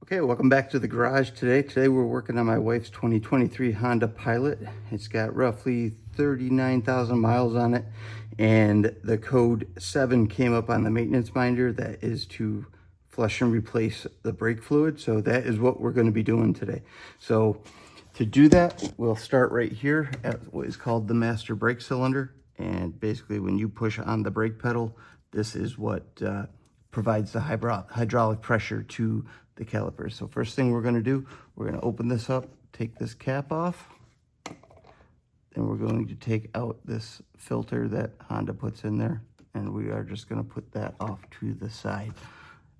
Okay, welcome back to the garage today. Today we're working on my wife's 2023 Honda Pilot. It's got roughly 39,000 miles on it, and the code 7 came up on the maintenance binder. That is to flush and replace the brake fluid. So that is what we're going to be doing today. So to do that, we'll start right here at what is called the master brake cylinder. And basically when you push on the brake pedal, this is what provides the hydraulic pressure to the calipers. So first thing we're going to do, we're going to open this up, take this cap off, and we're going to take out this filter that Honda puts in there, and we are just going to put that off to the side.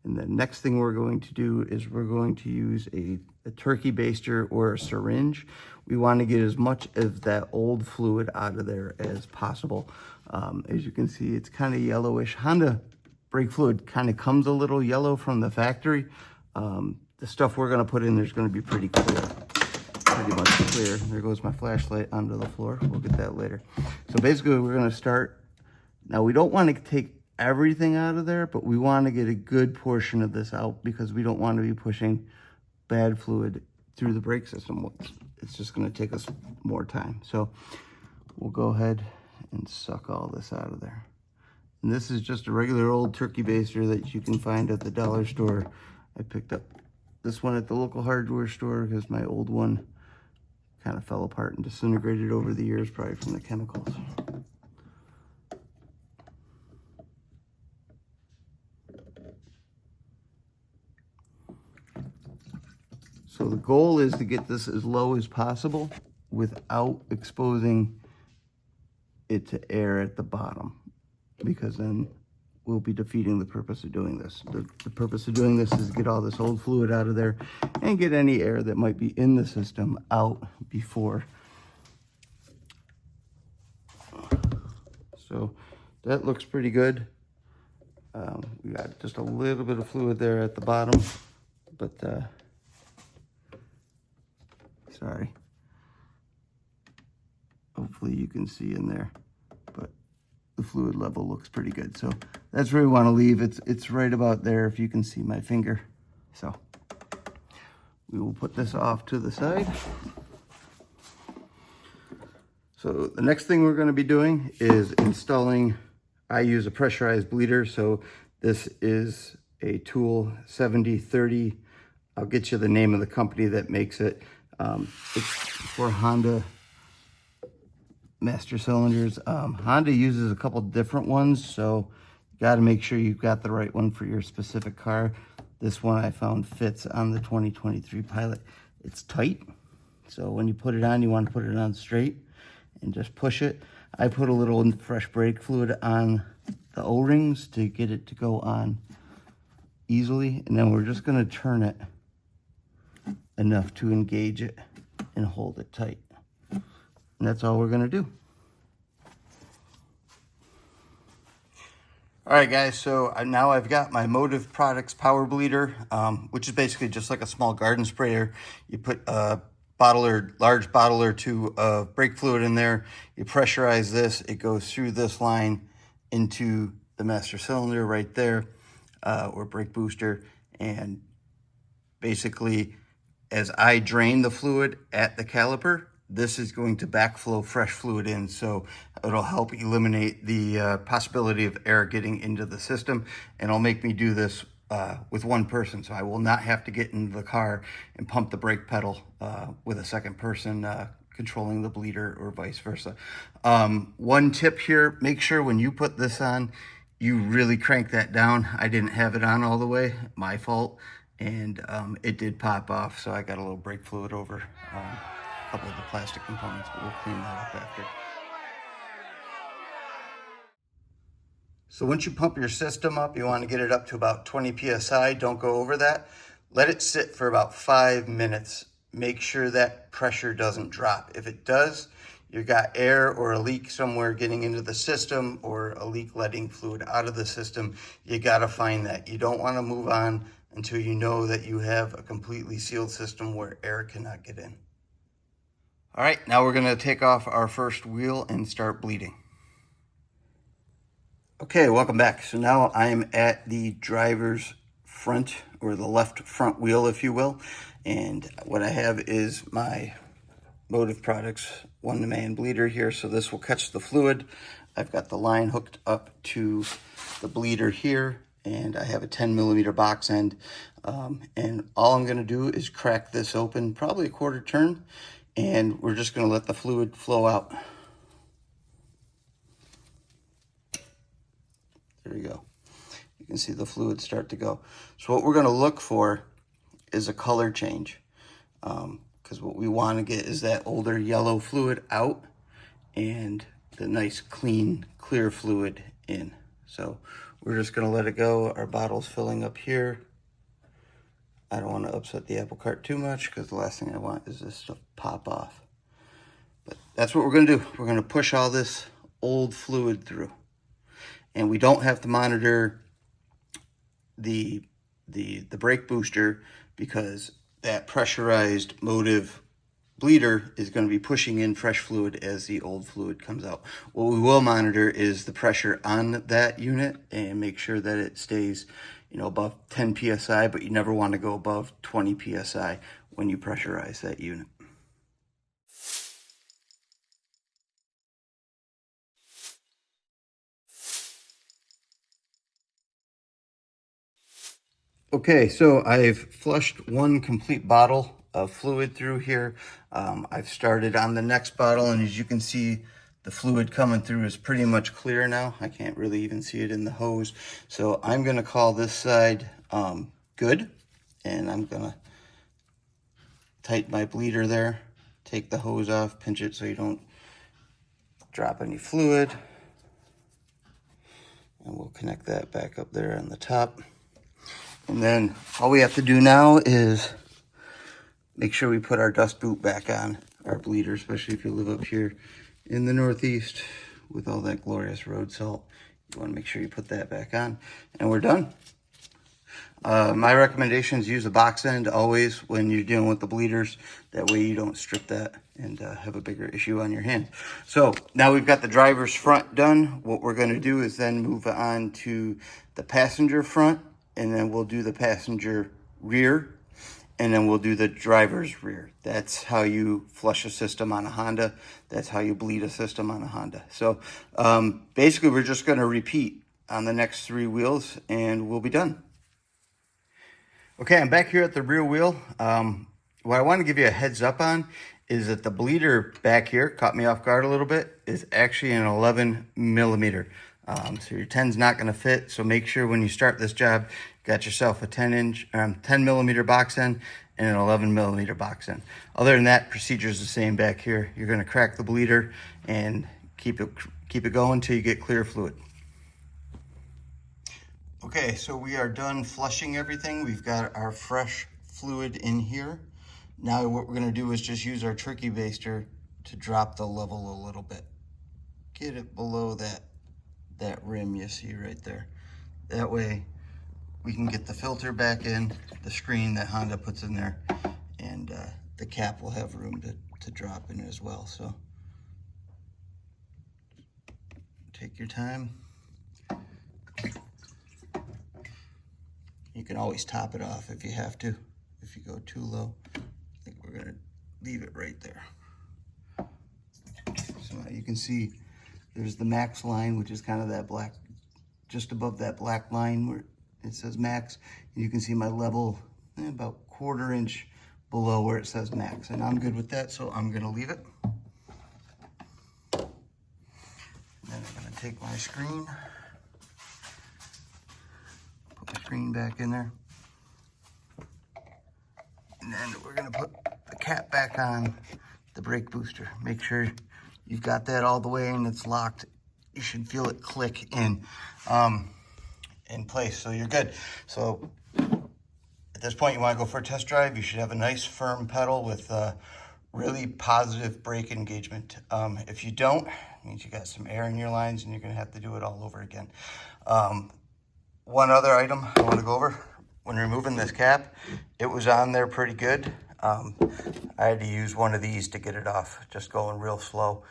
And the next thing we're going to do is we're going to use a turkey baster or a syringe. We want to get as much of that old fluid out of there as possible. As you can see, it's kind of yellowish. Honda brake fluid kind of comes a little yellow from the factory. The stuff we're going to put in there is going to be pretty clear, pretty much clear. There goes my flashlight onto the floor. We'll get that later. So basically we're going to start. Now we don't want to take everything out of there, but we want to get a good portion of this out because we don't want to be pushing bad fluid through the brake system. It's just going to take us more time. So we'll go ahead and suck all this out of there. And this is just a regular old turkey baster that you can find at the dollar store. I picked up this one at the local hardware store because my old one kind of fell apart and disintegrated over the years, probably from the chemicals. So the goal is to get this as low as possible without exposing it to air at the bottom, because then we'll be defeating the purpose of doing this. The purpose of doing this is to get all this old fluid out of there and get any air that might be in the system out before. So that looks pretty good. We got just a little bit of fluid there at the bottom, but sorry. Hopefully you can see in there, but the fluid level looks pretty good. So that's where we want to leave. It's right about there if you can see my finger. So we will put this off to the side. So the next thing we're going to be doing is installing, I use a pressurized bleeder. So this is a Tool 7030. I'll get you the name of the company that makes it. It's for Honda master cylinders. Honda uses a couple different ones, so you got to make sure you've got the right one for your specific car. This one I found fits on the 2023 Pilot. It's tight, so when you put it on, you want to put it on straight and just push it. I put a little fresh brake fluid on the O-rings to get it to go on easily, and then we're just going to turn it enough to engage it and hold it tight. And that's all we're going to do. All right, guys, so now I've got my Motive Products Power Bleeder, which is basically just like a small garden sprayer. You put a large bottle or two of brake fluid in there. You pressurize this. It goes through this line into the master cylinder right there, or brake booster. And basically, as I drain the fluid at the caliper, this is going to backflow fresh fluid in, so it'll help eliminate the possibility of air getting into the system, and it'll make me do this with one person, so I will not have to get into the car and pump the brake pedal with a second person controlling the bleeder, or vice versa. One tip here, make sure when you put this on, you really crank that down. I didn't have it on all the way, my fault, and it did pop off, so I got a little brake fluid over a couple of the plastic components, but we'll clean that up after. So once you pump your system up, you want to get it up to about 20 psi. Don't go over that. Let it sit for about 5 minutes. Make sure that pressure doesn't drop. If it does, you've got air or a leak somewhere getting into the system, or a leak letting fluid out of the system. You got to find that. You don't want to move on until you know that you have a completely sealed system where air cannot get in. All right, now we're going to take off our first wheel and start bleeding. Okay, welcome back. So now I'm at the driver's front, or the left front wheel, if you will. And what I have is my Motive Products one-man bleeder here, so this will catch the fluid. I've got the line hooked up to the bleeder here, and I have a 10mm box end. And all I'm going to do is crack this open, probably a quarter turn, and we're just going to let the fluid flow out. There you go. You can see the fluid start to go. So what we're going to look for is a color change, because what we want to get is that older yellow fluid out and the nice clean clear fluid in. So we're just going to let it go. Our bottle's filling up here. I don't want to upset the apple cart too much, because the last thing I want is this to pop off. But that's what we're going to do. We're going to push all this old fluid through. And we don't have to monitor the brake booster, because that pressurized Motive bleeder is going to be pushing in fresh fluid as the old fluid comes out. What we will monitor is the pressure on that unit and make sure that it stays, above 10 psi, but you never want to go above 20 psi when you pressurize that unit. Okay, so I've flushed one complete bottle of fluid through here. I've started on the next bottle, and as you can see, the fluid coming through is pretty much clear now. I can't really even see it in the hose. So I'm gonna call this side good, and I'm gonna tighten my bleeder there, take the hose off, pinch it so you don't drop any fluid. And we'll connect that back up there on the top. And then all we have to do now is make sure we put our dust boot back on our bleeder, especially if you live up here in the Northeast with all that glorious road salt. You want to make sure you put that back on, and we're done. My recommendation is use a box end always when you're dealing with the bleeders. That way you don't strip that and have a bigger issue on your hand. So now we've got the driver's front done. What we're going to do is then move on to the passenger front, and then we'll do the passenger rear, and then we'll do the driver's rear. That's how you flush a system on a Honda. That's how you bleed a system on a Honda. So basically we're just going to repeat on the next 3 wheels, and we'll be done. Okay, I'm back here at the rear wheel. What I want to give you a heads up on is that the bleeder back here, caught me off guard a little bit, is actually an 11mm. So your 10's not going to fit. So make sure when you start this job, you got yourself a 10mm box end and an 11mm box end. Other than that, procedure is the same back here. You're going to crack the bleeder and keep it going until you get clear fluid. Okay, so we are done flushing everything. We've got our fresh fluid in here. Now what we're going to do is just use our turkey baster to drop the level a little bit. Get it below that rim you see right there. That way we can get the filter back in, the screen that Honda puts in there, and the cap will have room to drop in as well. So take your time. You can always top it off if you have to, if you go too low. I think we're gonna leave it right there. So you can see there's the max line, which is kind of that black, just above that black line where it says max. And you can see my level about 1/4 inch below where it says max. And I'm good with that, so I'm gonna leave it. And then I'm gonna take my screen, put the screen back in there. And then we're gonna put the cap back on the brake booster. Make sure you've got that all the way and it's locked. You should feel it click in place, so you're good. So at this point, you want to go for a test drive. You should have a nice firm pedal with really positive brake engagement. If you don't, it means you got some air in your lines and you're going to have to do it all over again. One other item I want to go over. When removing this cap, it was on there pretty good. I had to use one of these to get it off, just going real slow.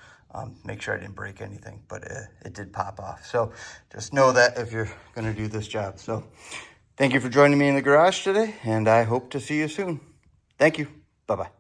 Make sure I didn't break anything, but it did pop off. So just know that if you're gonna do this job. So Thank you for joining me in the garage today, and I hope to see you soon. Thank you. Bye-bye.